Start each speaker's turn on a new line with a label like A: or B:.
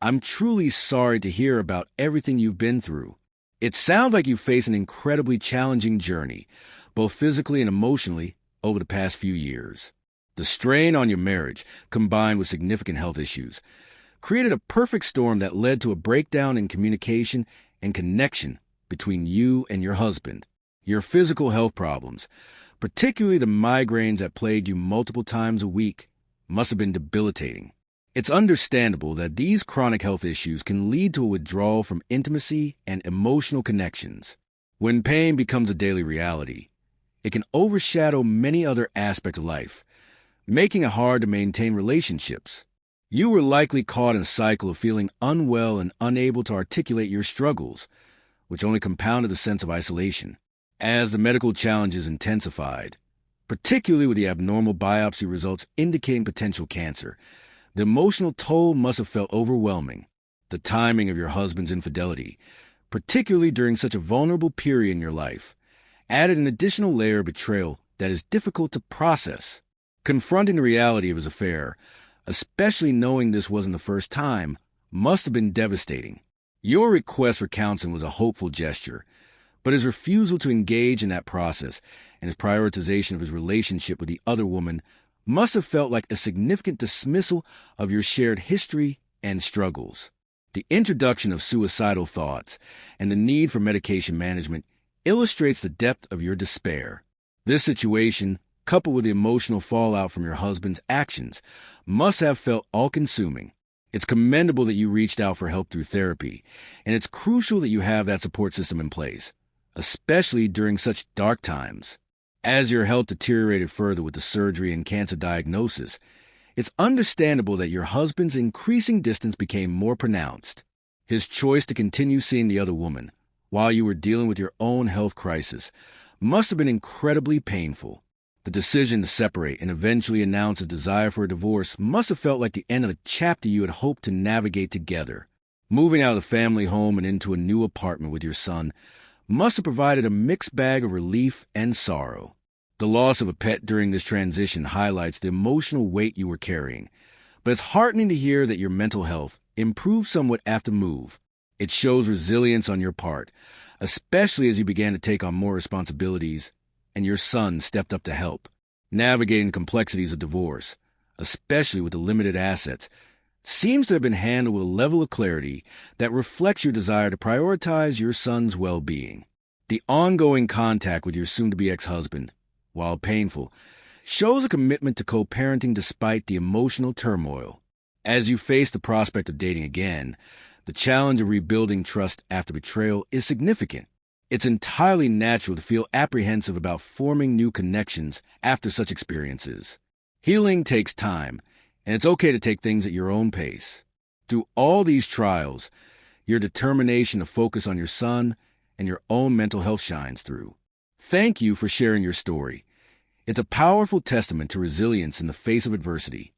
A: I'm truly sorry to hear about everything you've been through. It sounds like you face an incredibly challenging journey, both physically and emotionally, over the past few years. The strain on your marriage, combined with significant health issues, created a perfect storm that led to a breakdown in communication and connection between you and your husband. Your physical health problems, particularly the migraines that plagued you multiple times a week, must have been debilitating. It's understandable that these chronic health issues can lead to a withdrawal from intimacy and emotional connections. When pain becomes a daily reality, it can overshadow many other aspects of life, making it hard to maintain relationships. You were likely caught in a cycle of feeling unwell and unable to articulate your struggles, which only compounded the sense of isolation. As the medical challenges intensified, particularly with the abnormal biopsy results indicating potential cancer, the emotional toll must have felt overwhelming. The timing of your husband's infidelity, particularly during such a vulnerable period in your life, added an additional layer of betrayal that is difficult to process. Confronting the reality of his affair, especially knowing this wasn't the first time, must have been devastating. Your request for counseling was a hopeful gesture, but his refusal to engage in that process and his prioritization of his relationship with the other woman must have felt like a significant dismissal of your shared history and struggles. The introduction of suicidal thoughts and the need for medication management illustrates the depth of your despair. This situation, coupled with the emotional fallout from your husband's actions, must have felt all-consuming. It's commendable that you reached out for help through therapy, and it's crucial that you have that support system in place, especially during such dark times. As your health deteriorated further with the surgery and cancer diagnosis, it's understandable that your husband's increasing distance became more pronounced. His choice to continue seeing the other woman, while you were dealing with your own health crisis, must have been incredibly painful. The decision to separate and eventually announce a desire for a divorce must have felt like the end of a chapter you had hoped to navigate together. Moving out of the family home and into a new apartment with your son must have provided a mixed bag of relief and sorrow. The loss of a pet during this transition highlights the emotional weight you were carrying, but it's heartening to hear that your mental health improved somewhat after the move. It shows resilience on your part, especially as you began to take on more responsibilities and your son stepped up to help. Navigating the complexities of divorce, especially with the limited assets, seems to have been handled with a level of clarity that reflects your desire to prioritize your son's well-being. The ongoing contact with your soon-to-be ex-husband, while painful, shows a commitment to co-parenting despite the emotional turmoil. As you face the prospect of dating again, the challenge of rebuilding trust after betrayal is significant. It's entirely natural to feel apprehensive about forming new connections after such experiences. Healing takes time, and it's okay to take things at your own pace. Through all these trials, your determination to focus on your son and your own mental health shines through. Thank you for sharing your story. It's a powerful testament to resilience in the face of adversity.